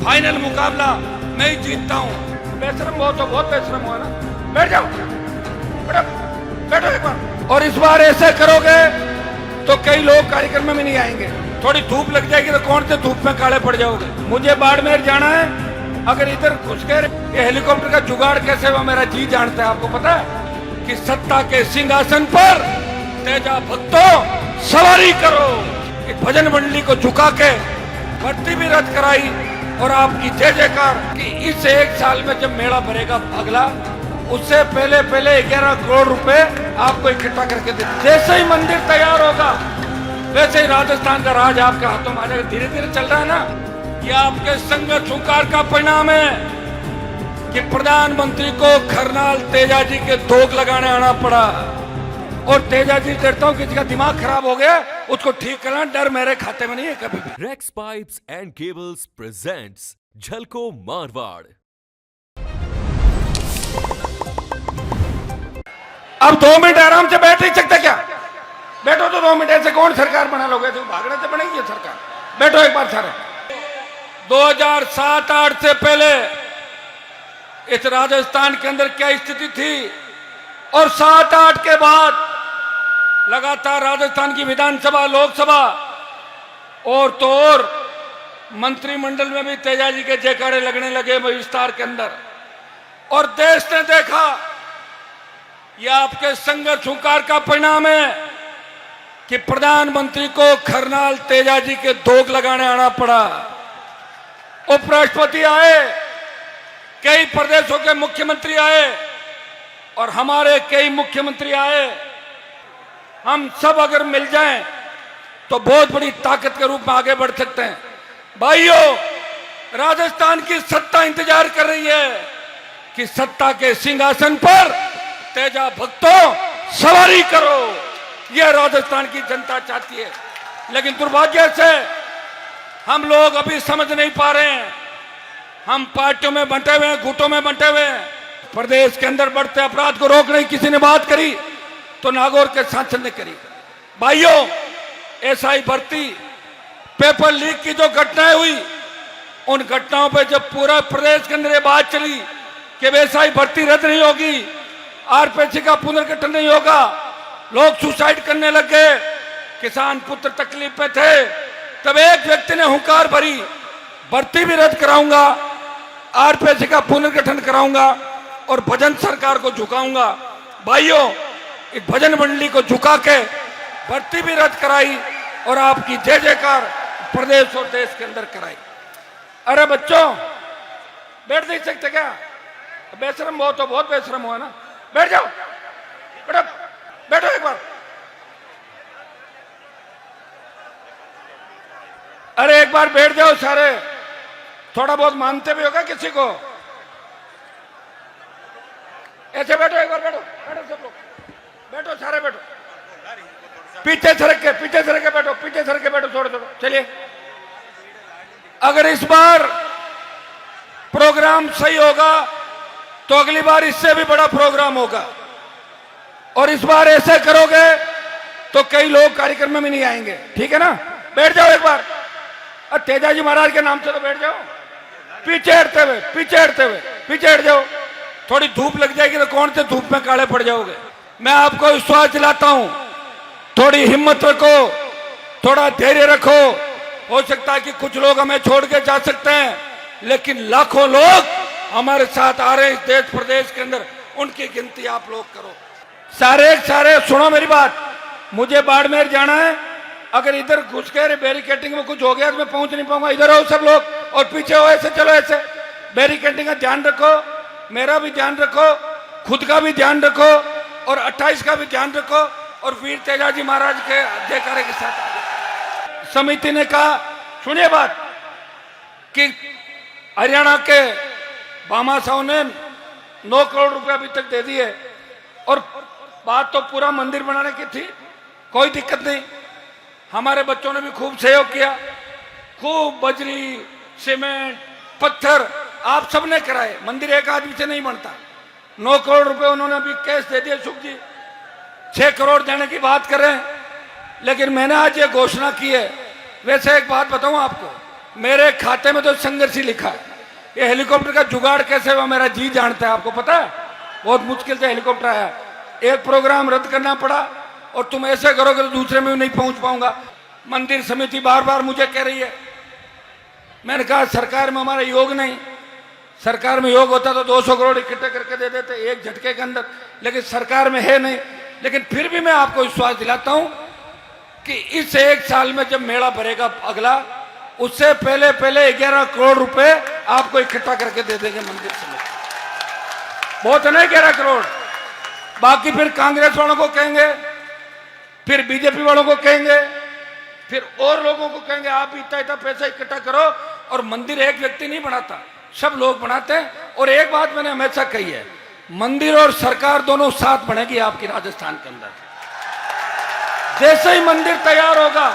Final मुकाबला मैं ही जीतता हूँ। बेशरम बहुत हो, बहुत बेशरम हुआ ना। बैठ जाओ, बैठो एक बार। और इस बार ऐसे करोगे तो कई लोग कार्यक्रम में भी नहीं आएंगे। थोड़ी धूप लग जाएगी तो कौन से धूप में काले पड़ जाओगे। मुझे बाड़मेर जाना है, अगर इधर घुस कर ये हेलीकॉप्टर का जुगाड़ कैसे हुआ मेरा जी जानता है। आपको पता है कि सत्ता के सिंहासन पर तेजा भक्तों सवारी करो। इस भजन मंडली को झुका के भर्ती भी रद्द कराई और आपकी जय जयकार कि इस एक साल में जब मेला भरेगा अगला, उससे पहले 11 करोड़ रुपए आपको इकट्ठा करके दे। जैसे ही मंदिर तैयार होगा वैसे ही राजस्थान का राज आपके हाथों में आ जाएगा। धीरे धीरे चल रहा है ना। ये आपके संघर्ष हुंकार का परिणाम है कि प्रधानमंत्री को खरनाल तेजा जी के धोख लगाने आना पड़ा। और तेजा जी डरता हूं किसी का दिमाग खराब हो गया, उसको ठीक करना डर मेरे खाते में नहीं है कभी भी। Rex pipes and cables presents झलको मारवाड़। अब 2 मिनट आराम से बैठ नहीं सकते क्या? बैठो तो 2 मिनट। ऐसे कौन सरकार बना लोगे? तो भागने से बनेगी सरकार। बैठो एक बार सारे। 2007-8 से पहले इस राजस्थान के अंदर क्या स्थिति थी और 7-8 के बाद लगातार राजस्थान की विधानसभा, लोकसभा और तो और मंत्रिमंडल में भी तेजा जी के जयकारे लगने लगे विस्तार के अंदर। और देश ने देखा यह आपके संघर्ष हुंकार का परिणाम है कि प्रधानमंत्री को खरनाल तेजा जी के धोख लगाने आना पड़ा। उपराष्ट्रपति आए, कई प्रदेशों के मुख्यमंत्री आए और हमारे कई मुख्यमंत्री आए। हम सब अगर मिल जाएं तो बहुत बड़ी ताकत के रूप में आगे बढ़ सकते हैं। भाइयों, राजस्थान की सत्ता इंतजार कर रही है कि सत्ता के सिंहासन पर तेजा भक्तों सवारी करो। यह राजस्थान की जनता चाहती है। लेकिन दुर्भाग्य से हम लोग अभी समझ नहीं पा रहे हैं। हम पार्टियों में बंटे हुए हैं, गुटों में बंटे हुए हैं। प्रदेश के अंदर बढ़ते अपराध को रोकने की किसी ने बात करी तो नागौर के सांसद ने करी। भाइयों, एसआई भर्ती, पेपर लीक की जो घटनाएं हुई, उन घटनाओं पर जब पूरा प्रदेश के अंदर ये बात चली कि एसआई भर्ती रद्द नहीं होगी, आरपीसी का पुनर्गठन नहीं होगा, लोग सुसाइड करने लग गए, किसान पुत्र तकलीफ में थे, तब एक व्यक्ति ने हुंकार भरी, भर्ती भी रद्द कराऊंगा, आरपीसी का पुनर्गठन कराऊंगा और भजन सरकार को झुकाऊंगा। भाइयों, इस भजन मंडली को झुका के भर्ती भी रद्द कराई और आपकी जय जयकार प्रदेश और देश के अंदर कराई। अरे बच्चों, बैठ नहीं सकते क्या? बेशरम बहुत हो, बहुत बेशरम हुआ ना। बैठ जाओ, बैठो, बैठो एक बार। अरे एक बार बैठ जाओ सारे। थोड़ा बहुत मानते भी होगा किसी को। ऐसे बैठो, एक बार बैठो, बैठो सब लोग, बैठो सारे, बैठो। पीछे सरक के बैठो, पीछे सरक के बैठो, छोड़ो छोड़ो। चलिए, अगर इस बार प्रोग्राम सही होगा तो अगली बार इससे भी बड़ा प्रोग्राम होगा। और इस बार ऐसे करोगे तो कई लोग कार्यक्रम में भी नहीं आएंगे। ठीक है ना? बैठ जाओ एक बार। तेजा जी महाराज के नाम से तो बैठ जाओ। पीछे हटते हुए, पीछे हटते हुए, पीछे हट जाओ। थोड़ी धूप लग जाएगी तो कौन से धूप में काले पड़ जाओगे। मैं आपको विश्वास दिलाता हूं, थोड़ी हिम्मत रखो, थोड़ा धैर्य रखो। हो सकता है कि कुछ लोग हमें छोड़ के जा सकते हैं, लेकिन लाखों लोग हमारे साथ आ रहे हैं इस देश प्रदेश के अंदर। उनकी गिनती आप लोग करो। सारे सुनो मेरी बात। मुझे बाड़मेर जाना है, अगर इधर घुस के बैरिकेडिंग में कुछ हो गया तो मैं पहुंच नहीं पाऊंगा। इधर आओ सब लोग और पीछे हो, ऐसे चलो, ऐसे। बैरिकेडिंग का ध्यान रखो, मेरा भी ध्यान रखो, खुद का भी ध्यान रखो और 28 का भी ध्यान रखो और वीर तेजा जी महाराज के जयकारे के साथ। समिति ने कहा, सुनिए बात, कि हरियाणा के भामा साहू ने 9 करोड़ रुपए अभी तक दे दिए और बात तो पूरा मंदिर बनाने की थी, कोई दिक्कत नहीं। हमारे बच्चों ने भी खूब सहयोग किया, खूब बजरी, सीमेंट, पत्थर आप सबने कराए। मंदिर एक आदमी से नहीं बनता। 9 करोड़ रुपए उन्होंने अभी कैश दे दिए। सुख जी 6 करोड़ देने की बात कर रहे हैं, लेकिन मैंने आज ये घोषणा की है। वैसे एक बात बताऊं आपको, मेरे खाते में तो संघर्ष ही लिखा है। ये हेलीकॉप्टर का जुगाड़ कैसे हुआ मेरा जी जानता है, आपको पता है। बहुत मुश्किल से हेलीकॉप्टर आया, एक प्रोग्राम रद्द करना पड़ा, और तुम ऐसे करोगे तो दूसरे में भी नहीं पहुंच पाऊंगा। मंदिर समिति बार बार मुझे कह रही है, मैंने कहा सरकार में हमारा योग नहीं, सरकार में योग होता तो 200 करोड़ इकट्ठे करके दे देते एक झटके के अंदर, लेकिन सरकार में है नहीं। लेकिन फिर भी मैं आपको विश्वास दिलाता हूं कि इस एक साल में जब मेला भरेगा अगला, उससे पहले पहले 11 करोड़ रुपए आपको इकट्ठा करके दे देंगे मंदिर समिति। बहुत है ना 11 करोड़। बाकी फिर कांग्रेस वालों को कहेंगे, फिर बीजेपी वालों को कहेंगे, फिर और लोगों को कहेंगे आप भी इतना इतना पैसा इकट्ठा करो। और मंदिर एक व्यक्ति नहीं बनाता, सब लोग बनाते हैं। और एक बात मैंने हमेशा कही है, मंदिर और सरकार दोनों साथ बनेगी आपकी राजस्थान के अंदर। जैसे ही मंदिर तैयार होगा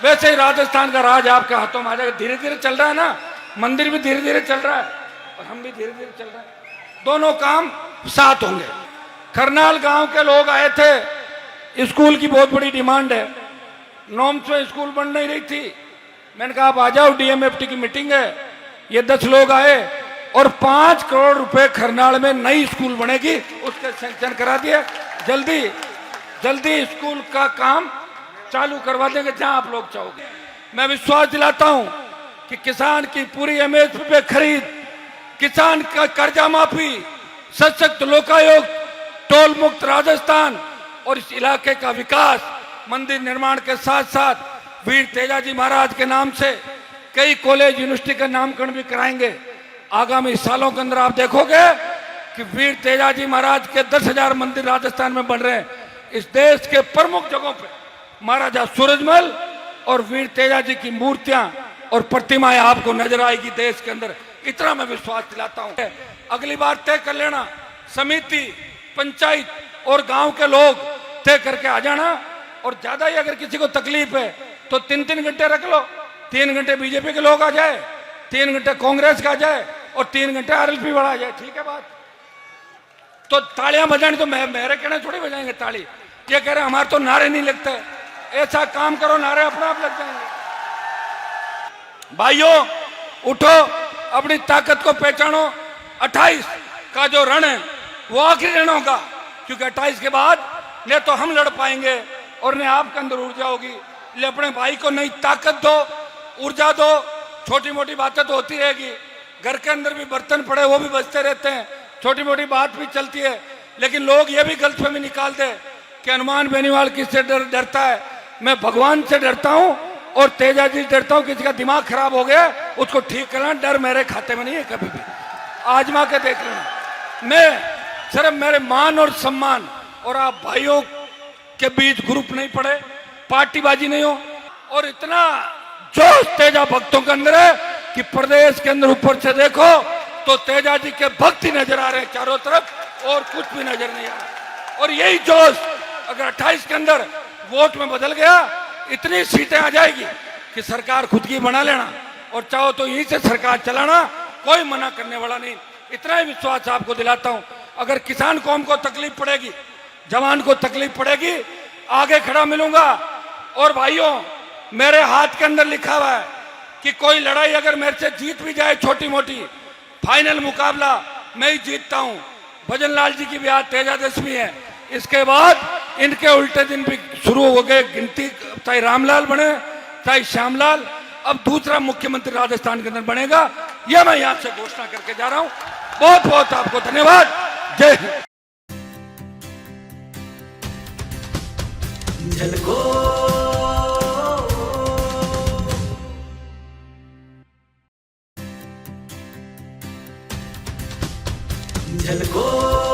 वैसे ही राजस्थान का राज आपके हाथों में आ जाएगा। धीरे धीरे चल रहा है ना, मंदिर भी धीरे धीरे चल रहा है और हम भी धीरे धीरे चल रहे हैं, दोनों काम साथ होंगे। करनाल गांव के लोग आए थे, स्कूल की बहुत बड़ी डिमांड है, नॉर्म्स में स्कूल बन नहीं रही थी। मैंने कहा आप आ जाओ, डीएमएफटी की मीटिंग है। ये 10 लोग आए और 5 करोड़ रुपए करनाल में नई स्कूल बनेगी, उसके सैंक्शन करा दिए। जल्दी जल्दी स्कूल का काम चालू करवा देंगे जहां आप लोग चाहोगे। मैं विश्वास दिलाता हूं कि किसान की पूरी एमएसपी पे खरीद, किसान का कर्जा माफी, सशक्त लोकायोग, टोल मुक्त राजस्थान और इस इलाके का विकास, मंदिर निर्माण के साथ साथ वीर तेजाजी महाराज के नाम से कई कॉलेज यूनिवर्सिटी का नामकरण भी कराएंगे। आगामी सालों के अंदर आप देखोगे कि वीर तेजाजी महाराज के 10,000 मंदिर राजस्थान में बन रहे हैं। इस देश के प्रमुख जगहों पे महाराजा सूरजमल और वीर तेजाजी की मूर्तियां और प्रतिमाएं आपको नजर आएगी देश के अंदर, इतना मैं विश्वास दिलाता हूं। अगली बार तय कर लेना, समिति, पंचायत और गांव के लोग तय करके आ जाना। और ज्यादा ही अगर किसी को तकलीफ है तो 3-3 घंटे रख लो, 3 घंटे बीजेपी के लोग आ जाए, 3 घंटे कांग्रेस का आ जाए और 3 घंटे आरएलपी वाला आ जाए। ठीक है बात। तो तालियां बजानी तो मेरे कहने थोड़ी बजाएंगे ताली, ये कह रहे हमारे तो नारे नहीं लगते। ऐसा काम करो नारे अपने आप लग जाएंगे। भाइयों उठो, अपनी ताकत को पहचानो। 28 का जो रण है वो आखिरी रण होगा, क्योंकि 28 के बाद न तो हम लड़ पाएंगे और न आपके अंदर ऊर्जा होगी। ले अपने भाई को नई ताकत दो, ऊर्जा दो। छोटी मोटी बातें तो होती रहेगी, घर के अंदर भी बर्तन पड़े वो भी बजते रहते हैं, छोटी मोटी बात भी चलती है। लेकिन लोग ये भी गलतफहमी निकालते कि हनुमान बेनीवाल किससे डरता है। मैं भगवान से डरता हूं और तेजाजी से डरता हूं। किसी का दिमाग खराब हो गया उसको ठीक करना, डर मेरे खाते में नहीं है कभी भी, आजमा के देख लेना। मैं सिर्फ मेरे मान और सम्मान और आप भाइयों के बीच ग्रुप नहीं पड़े, पार्टीबाजी नहीं हो। और इतना जोश तेजा भक्तों के अंदर है कि प्रदेश के अंदर ऊपर से देखो तो तेजाजी के भक्त ही नजर आ रहे हैं चारों तरफ, और कुछ भी नजर नहीं आ रहा। और यही जोश अगर 28 के अंदर वोट में बदल गया, इतनी सीटें आ जाएगी कि सरकार खुद की बना लेना और चाहो तो यहीं से सरकार चलाना, कोई मना करने वाला नहीं। इतना ही विश्वास आपको दिलाता हूं। अगर किसान कौम को तकलीफ पड़ेगी, जवान को तकलीफ पड़ेगी, आगे खड़ा मिलूंगा। और भाइयों मेरे हाथ के अंदर लिखा हुआ है कि कोई लड़ाई अगर मेरे से जीत भी जाए छोटी मोटी, फाइनल मुकाबला मैं ही जीतता हूं। भजन लाल जी की भी आज तेजादशमी है, इसके बाद इनके उल्टे दिन भी शुरू हो गए गिनती, चाहे रामलाल बने चाहे श्यामलाल, अब दूसरा मुख्यमंत्री राजस्थान के अंदर बनेगा। यह मैं यहां से घोषणा करके जा रहा हूं। बहुत बहुत आपको धन्यवाद। जय हिंद। झलको